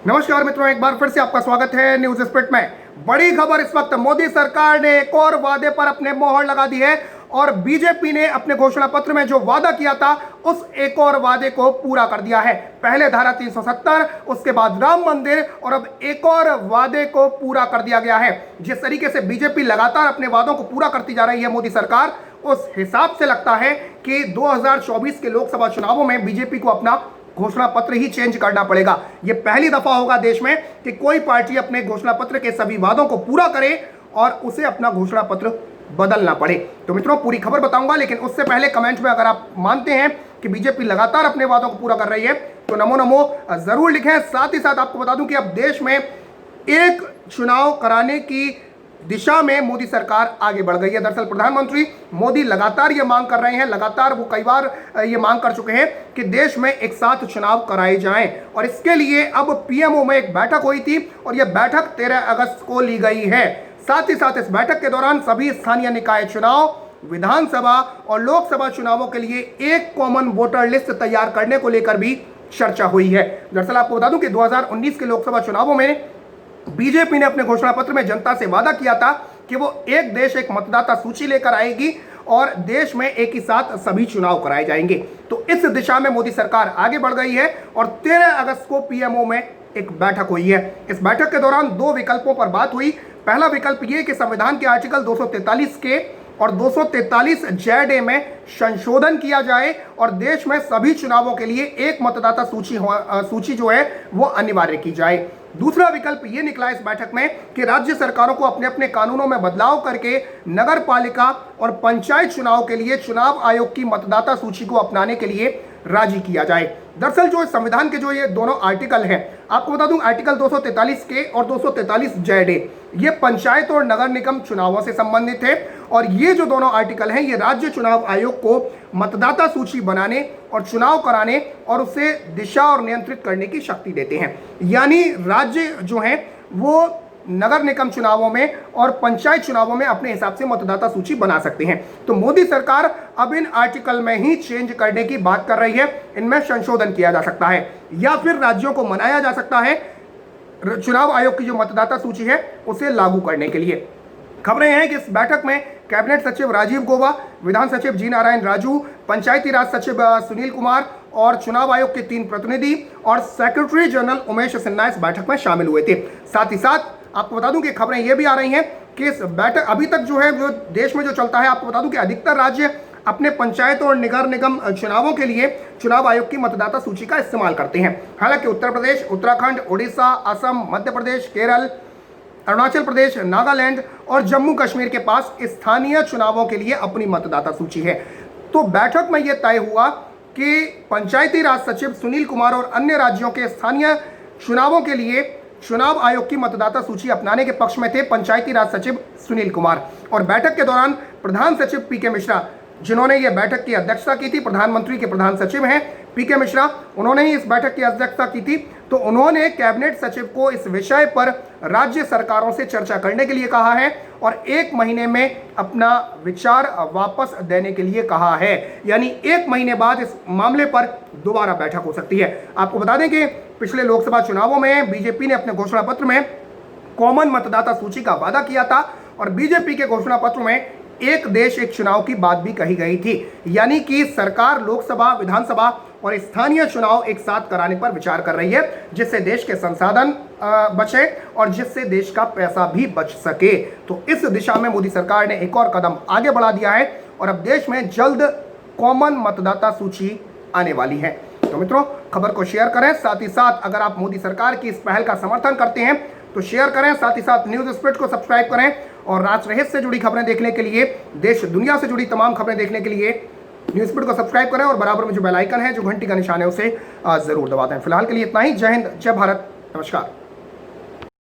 नमस्कार मित्रों, एक बार फिर से आपका स्वागत है न्यूज स्पिरिट में। बड़ी खबर इस वक्त, मोदी सरकार ने एक और वादे पर अपने मोहर लगा दी है और बीजेपी ने अपने घोषणा पत्र में जो वादा किया था उस एक और वादे को पूरा कर दिया है। पहले धारा 370, उसके बाद राम मंदिर और अब एक और वादे को पूरा कर दिया गया है। जिस तरीके से बीजेपी लगातार अपने वादों को पूरा करती जा रही है मोदी सरकार, उस हिसाब से लगता है कि 2024 के लोकसभा चुनावों में बीजेपी को अपना घोषणा पत्र ही चेंज करना पड़ेगा। यह पहली दफा होगा देश में कि कोई पार्टी अपने घोषणा पत्र के सभी वादों को पूरा करे और उसे अपना घोषणा पत्र बदलना पड़े। तो मित्रों, पूरी खबर बताऊंगा, लेकिन उससे पहले कमेंट में अगर आप मानते हैं कि बीजेपी लगातार अपने वादों को पूरा कर रही है तो नमो नमो जरूर लिखें। साथ ही साथ आपको बता दूं कि अब देश में एक चुनाव कराने की दिशा में मोदी सरकार आगे बढ़ गई है। दरअसल प्रधानमंत्री मोदी लगातार ये मांग कर रहे हैं, लगातार वो कई बार ये मांग कर चुके हैं कि देश में एक साथ चुनाव कराए जाएं और इसके लिए अब पीएमओ में एक बैठक हुई थी और यह बैठक 13 अगस्त को ली गई है। साथ ही साथ इस बैठक के दौरान सभी स्थानीय निकाय चुनाव, विधानसभा और लोकसभा चुनावों के लिए एक कॉमन वोटर लिस्ट तैयार करने को लेकर भी चर्चा हुई है। दरअसल आपको बता दूं कि 2019 के लोकसभा चुनावों में बीजेपी ने अपने घोषणा पत्र में जनता से वादा किया था कि वो एक देश एक मतदाता सूची लेकर आएगी और देश में एक ही साथ सभी चुनाव कराए जाएंगे। तो इस दिशा में मोदी सरकार आगे बढ़ गई है और 13 अगस्त को पीएमओ में एक बैठक हुई है। इस बैठक के दौरान दो विकल्पों पर बात हुई। पहला विकल्प ये कि संविधान के आर्टिकल 243 के और 243 ZA में संशोधन किया जाए और देश में सभी चुनावों के लिए एक मतदाता सूची जो है वो अनिवार्य की जाए। दूसरा विकल्प ये निकला इस बैठक में कि राज्य सरकारों को अपने अपने कानूनों में बदलाव करके नगर पालिका और पंचायत चुनाव के लिए चुनाव आयोग की मतदाता सूची को अपनाने के लिए राजी किया जाए। दरअसल जो संविधान के जो ये दोनों आर्टिकल हैं, आपको बता दूं आर्टिकल 243 के और 243 ZA ये पंचायत और नगर निगम चुनावों से संबंधित है और ये जो दोनों आर्टिकल हैं ये राज्य चुनाव आयोग को मतदाता सूची बनाने और चुनाव कराने और उसे दिशा और नियंत्रित करने की शक्ति देते हैं। यानी राज्य जो हैं वो नगर निगम चुनावों में और पंचायत चुनावों में अपने हिसाब से मतदाता सूची बना सकते हैं। तो मोदी सरकार अब इन आर्टिकल में ही चेंज करने की बात कर रही है। इनमें संशोधन किया जा सकता है या फिर राज्यों को मनाया जा सकता है चुनाव आयोग की जो मतदाता सूची है उसे लागू करने के लिए। खबरें हैं कि इस बैठक में कैबिनेट सचिव राजीव गौबा, विधान सचिव जी नारायण राजू, पंचायती राज सचिव सुनील कुमार और चुनाव आयोग के 3 प्रतिनिधि और सेक्रेटरी जनरल उमेश सिन्हा इस बैठक में शामिल हुए थे। साथ ही साथ आपको बता दूं कि खबरें ये भी आ रही हैं कि इस बैठक अभी तक जो है जो देश में जो चलता है, आपको बता दूं कि अधिकतर राज्य अपने पंचायत और नगर निगम चुनावों के लिए चुनाव आयोग की मतदाता सूची का इस्तेमाल करते हैं। हालांकि उत्तर प्रदेश, उत्तराखंड, उड़ीसा, असम, मध्य प्रदेश, केरल, अरुणाचल प्रदेश, नागालैंड और जम्मू कश्मीर के पास स्थानीय चुनावों के लिए अपनी मतदाता सूची है। तो बैठक में यह तय हुआ कि पंचायती राज सचिव सुनील कुमार और अन्य राज्यों के स्थानीय चुनावों के लिए चुनाव आयोग की मतदाता सूची अपनाने के पक्ष में थे पंचायती राज सचिव सुनील कुमार। और बैठक के दौरान प्रधान सचिव पीके मिश्रा, जिन्होंने यह बैठक की अध्यक्षता की थी, प्रधानमंत्री के प्रधान सचिव हैं पीके मिश्रा, उन्होंने ही इस बैठक की अध्यक्षता की थी। तो उन्होंने कैबिनेट सचिव को इस विषय पर राज्य सरकारों से चर्चा करने के लिए कहा है और 1 महीने में अपना विचार वापस देने के लिए कहा है। यानी 1 महीने बाद इस मामले पर दोबारा बैठक हो सकती है। आपको बता दें कि पिछले लोकसभा चुनावों में बीजेपी ने अपने घोषणा पत्र में कॉमन मतदाता सूची का वादा किया था और बीजेपी के घोषणा पत्र में एक देश एक चुनाव की बात भी कही गई थी। यानी कि सरकार लोकसभा, विधानसभा और स्थानीय चुनाव एक साथ कराने पर विचार कर रही है, जिससे देश के संसाधन बचे और जिससे देश का पैसा भी बच सके। तो इस दिशा में मोदी सरकार ने एक और कदम आगे बढ़ा दिया है और अब देश में जल्द कॉमन मतदाता सूची आने वाली है। तो मित्रों, खबर को शेयर करें। साथ ही साथ अगर आप मोदी सरकार की इस पहल का समर्थन करते हैं तो शेयर करें। साथ ही साथ न्यूज स्पिरिट को सब्सक्राइब करें और राष्ट्र हित से जुड़ी खबरें देखने के लिए, देश दुनिया से जुड़ी तमाम खबरें देखने के लिए न्यूज स्पिरिट को सब्सक्राइब करें और बराबर में जो बेल आइकन है, जो घंटी का निशान है, उसे जरूर दबा दें। फिलहाल के लिए इतना ही। जय हिंद, जय भारत, नमस्कार।